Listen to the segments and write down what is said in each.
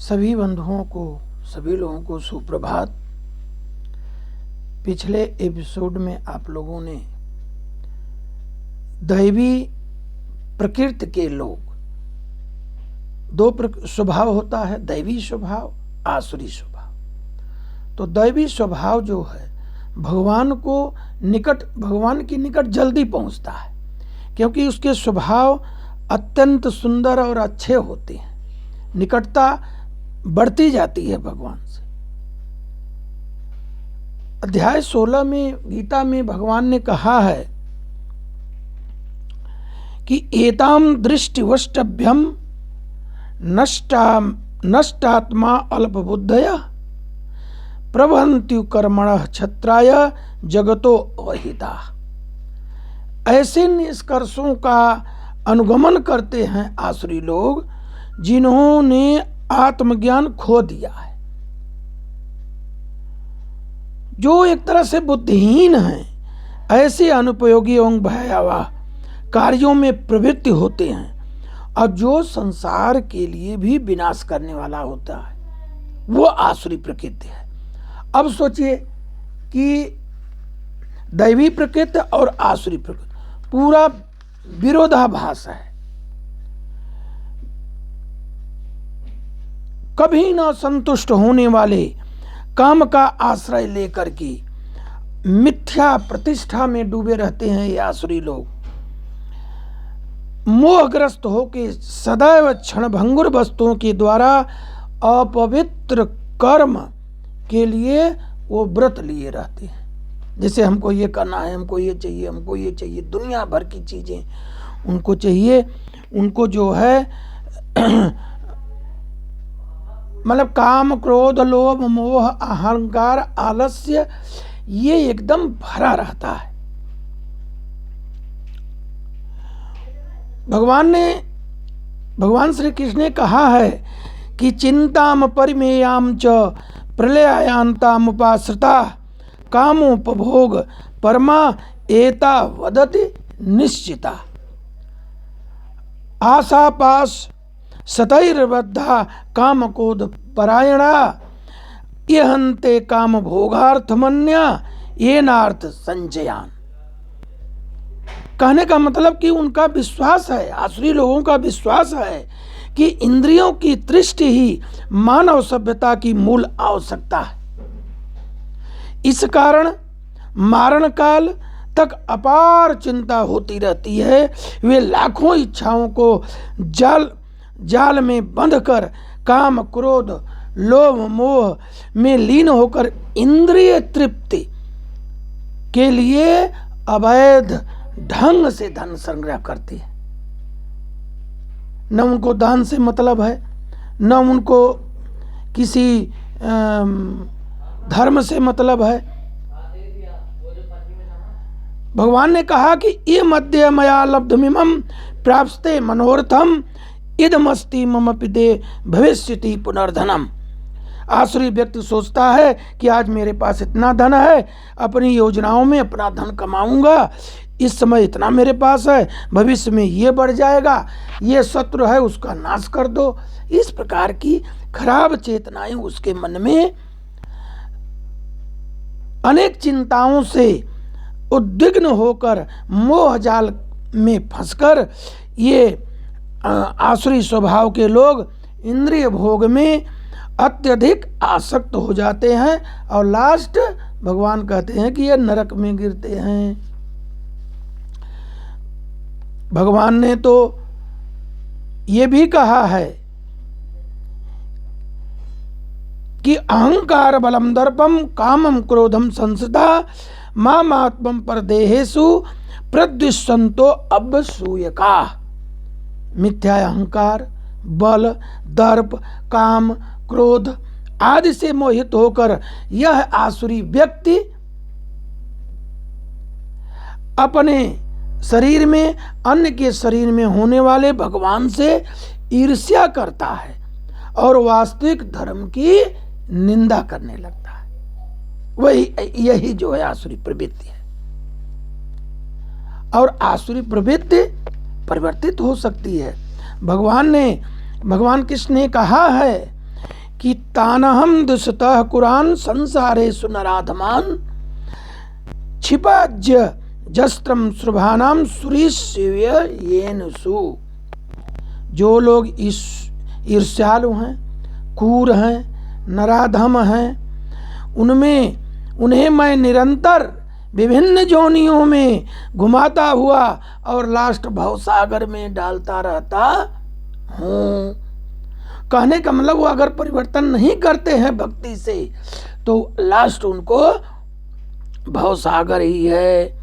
सभी बंधुओं को, सभी लोगों को सुप्रभात। पिछले एपिसोड में आप लोगों ने दैवी प्रकृति के लोग, दो स्वभाव होता है, दैवी स्वभाव, आसुरी स्वभाव। तो दैवी स्वभाव जो है भगवान के निकट जल्दी पहुंचता है, क्योंकि उसके स्वभाव अत्यंत सुंदर और अच्छे होते हैं। निकटता बढ़ती जाती है भगवान से। अध्याय 16 में गीता में भगवान ने कहा है कि एताम दृष्टिवष्टभ्यम नष्टात्मा अल्पबुद्धया प्रभन्त्यु कर्मणः क्षत्राय जगतो अहिता। ऐसे निष्कर्षों का अनुगमन करते हैं आसुरी लोग जिन्होंने आत्मज्ञान खो दिया है, जो एक तरह से बुद्धिहीन हैं। ऐसे अनुपयोगी एवं भयावह कार्यों में प्रवृत्ति होते हैं और जो संसार के लिए भी विनाश करने वाला होता है, वो आसुरी प्रकृति है। अब सोचिए कि दैवी प्रकृति और आसुरी प्रकृति पूरा विरोधाभास है। कभी न संतुष्ट होने वाले, काम का आश्रय लेकर के मिथ्या प्रतिष्ठा में डूबे रहते हैं ये आसुरी लोग। मोहग्रस्त होकर सदैव क्षणभंगुर वस्तुओं के द्वारा अपवित्र कर्म के लिए वो व्रत लिए रहते हैं। जैसे हमको ये करना है, हमको ये चाहिए, हमको ये चाहिए, दुनिया भर की चीजें उनको चाहिए। उनको जो है मतलब काम, क्रोध, लोभ, मोह, अहंकार, आलस्य, ये एकदम भरा रहता है। भगवान श्री कृष्ण ने कहा है कि चिंताम परिमेयाम च प्रलयान्ताम उपाश्रिता कामोपभोग परमा एता वदति निश्चिता। आशापाश सतैर्बद्धा कामकोद परायणा यहन्ते काम भोगार्थमन्या येनार्थ संचयान। कहने का मतलब कि उनका विश्वास है, आसुरी लोगों का विश्वास है कि इंद्रियों की तृष्टि ही मानव सभ्यता की मूल आवश्यकता है। इस कारण मारण काल तक अपार चिंता होती रहती है। वे लाखों इच्छाओं को जाल में बंधकर काम, क्रोध, लोभ, मोह में लीन होकर इंद्रिय तृप्ति के लिए अवैध ढंग से धन संग्रह करते हैं। न उनको दान से मतलब है, न उनको किसी धर्म से मतलब है। भगवान ने कहा कि ये मध्य मया लब्धमिमं प्राप्स्ते मनोरथम इदमस्ति मम पिदे भविष्यति पुनर्धनम। आसुरी व्यक्ति सोचता है कि आज मेरे पास इतना धन है, अपनी योजनाओं में अपना धन कमाऊंगा, इस समय इतना मेरे पास है, भविष्य में ये बढ़ जाएगा, ये शत्रु है उसका नाश कर दो। इस प्रकार की खराब चेतनाएं उसके मन में अनेक चिंताओं से उद्विग्न होकर मोह जाल में फंसकर ये आसुरी स्वभाव के लोग इंद्रिय भोग में अत्यधिक आसक्त हो जाते हैं और लास्ट भगवान कहते हैं कि ये नरक में गिरते हैं। भगवान ने तो ये भी कहा है कि अहंकार बलम दर्पम कामम क्रोधम संसदा मामात्मम परदेहेषु प्रद्विषन्तो अभसूयका। मिथ्या अहंकार, बल, दर्प, काम, क्रोध आदि से मोहित होकर यह आसुरी व्यक्ति अपने शरीर में, अन्य के शरीर में होने वाले भगवान से ईर्ष्या करता है और वास्तविक धर्म की निंदा करने लगता है। यही जो है आसुरी प्रवृत्ति है। और आसुरी प्रवृत्ति परिवर्तित हो सकती है। भगवान कृष्ण ने कहा है कि तानहम दुष्टः कुरान संसारे सुनराधमान क्षिपा जस्त्रम शुभानाम सुरीसेव्य येनसु। जो लोग इस ईर्ष्यालु हैं, क्रूर हैं, नराधम हैं, उन्हें मैं निरंतर विभिन्न जोनियों में घुमाता हुआ और लास्ट भवसागर में डालता रहता हूँ। कहने का मतलब वो अगर परिवर्तन नहीं करते हैं भक्ति से तो लास्ट उनको भवसागर ही है।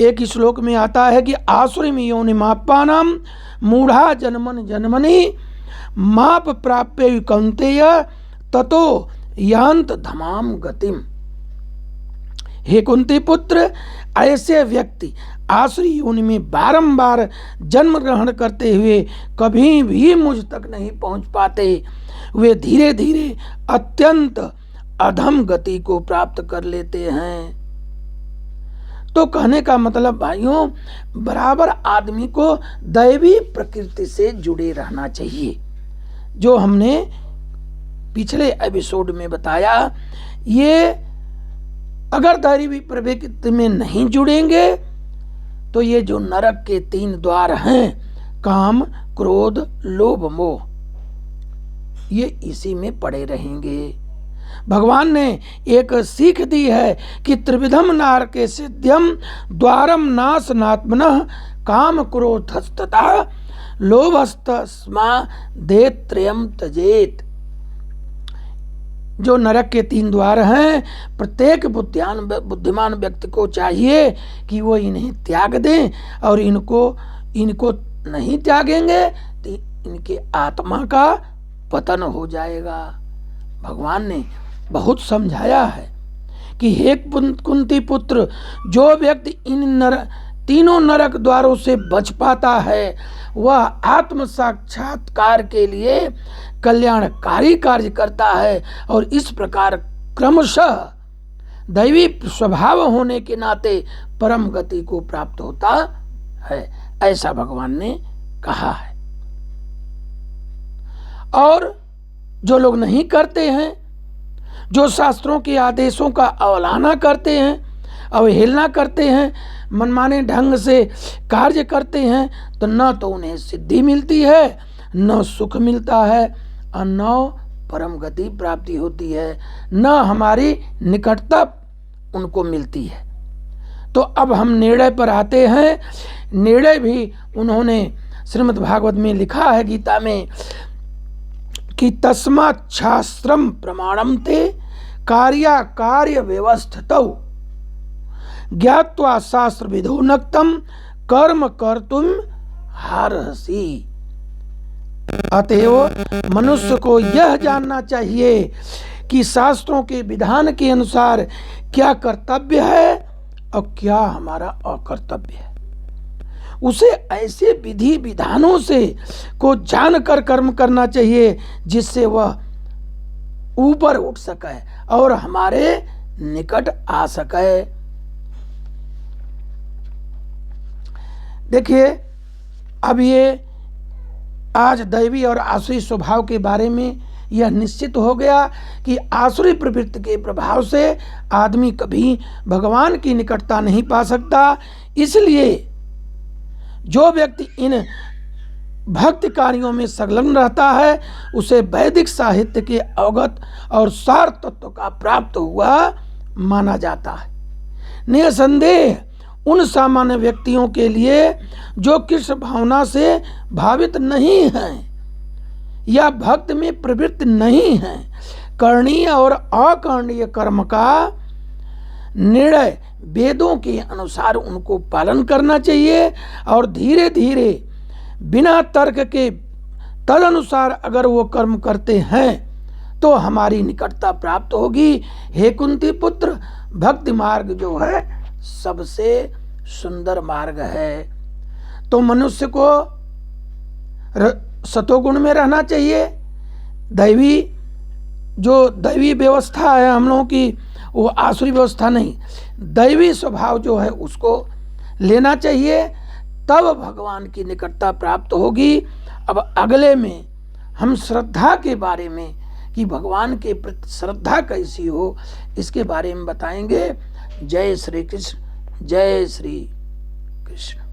एक श्लोक में आता है कि आसुरीम योनिमापानाम मूढ़ा जन्मन जन्मनि माप प्राप्य कौन्तेय ततो यांत धमाम गतिम। हे कुंती पुत्र, ऐसे व्यक्ति आसुरी योनि में बारंबार जन्म ग्रहण करते हुए कभी भी मुझ तक नहीं पहुंच पाते। वे धीरे धीरे अत्यंत अधम गति को प्राप्त कर लेते हैं। तो कहने का मतलब भाइयों, बराबर आदमी को दैवी प्रकृति से जुड़े रहना चाहिए। जो हमने पिछले एपिसोड में बताया, ये अगर दैवी प्रवृत्ति में नहीं जुड़ेंगे तो ये जो नरक के 3 द्वार हैं, काम, क्रोध, लोभ, मोह, ये इसी में पड़े रहेंगे। भगवान ने एक सीख दी है कि त्रिविधम नारके सिद्ध्यम द्वारम नाशनात्मनः काम क्रोधस्तथा लोभस्तस्मा देत्रयम त्यजेत। जो नरक के 3 द्वार हैं, प्रत्येक बुद्धिमान व्यक्ति को चाहिए कि वो इन्हें त्याग दें, और इनको नहीं त्यागेंगे तो इनके आत्मा का पतन हो जाएगा। भगवान ने बहुत समझाया है कि हे कुंती पुत्र, जो व्यक्ति इन तीनों नरक द्वारों से बच पाता है वह आत्म साक्षात्कार के लिए कल्याणकारी कार्य करता है, और इस प्रकार क्रमशः दैवी स्वभाव होने के नाते परम गति को प्राप्त होता है, ऐसा भगवान ने कहा है। और जो लोग नहीं करते हैं, जो शास्त्रों के आदेशों का अवहेलना करते हैं, मनमाने ढंग से कार्य करते हैं, तो न तो उन्हें सिद्धि मिलती है, न सुख मिलता है, और न परम गति प्राप्ति होती है, न हमारी निकटता उनको मिलती है। तो अब हम निर्णय पर आते हैं। निर्णय भी उन्होंने श्रीमद् भागवत में लिखा है, गीता में, कि तस्मात् शास्त्रम प्रमाणम ते कार्य व्यवस्थितौ ज्ञात्वा शास्त्र विधो नक्तम कर्म कर्तुम हारहसी। अतएव मनुष्य को यह जानना चाहिए कि शास्त्रों के विधान के अनुसार क्या कर्तव्य है और क्या हमारा अकर्तव्य है। उसे ऐसे विधि विधानों से को जानकर कर्म करना चाहिए जिससे वह ऊपर उठ सके और हमारे निकट आ सके। देखिए, अब ये आज दैवी और आसुरी स्वभाव के बारे में यह निश्चित हो गया कि आसुरी प्रवृत्ति के प्रभाव से आदमी कभी भगवान की निकटता नहीं पा सकता। इसलिए जो व्यक्ति इन भक्ति कार्यों में संलग्न रहता है उसे वैदिक साहित्य के अवगत और सार तत्व का प्राप्त हुआ माना जाता है। निसंदेह उन सामान्य व्यक्तियों के लिए जो कृष्ण भावना से भावित नहीं हैं या भक्त में प्रवृत्त नहीं हैं, करणीय और अकरणीय कर्म का निर्णय वेदों के अनुसार उनको पालन करना चाहिए, और धीरे धीरे बिना तर्क के तदनुसार अगर वो कर्म करते हैं तो हमारी निकटता प्राप्त होगी। हे कुंती पुत्र, भक्ति मार्ग जो है सबसे सुंदर मार्ग है। तो मनुष्य को सतोगुण में रहना चाहिए। दैवी व्यवस्था है हम लोगों की, वो आसुरी व्यवस्था नहीं, दैवी स्वभाव जो है उसको लेना चाहिए, तब भगवान की निकटता प्राप्त होगी। अब अगले में हम श्रद्धा के बारे में कि भगवान के प्रति श्रद्धा कैसी हो, इसके बारे में बताएंगे। जय श्री कृष्ण, जय श्री कृष्ण।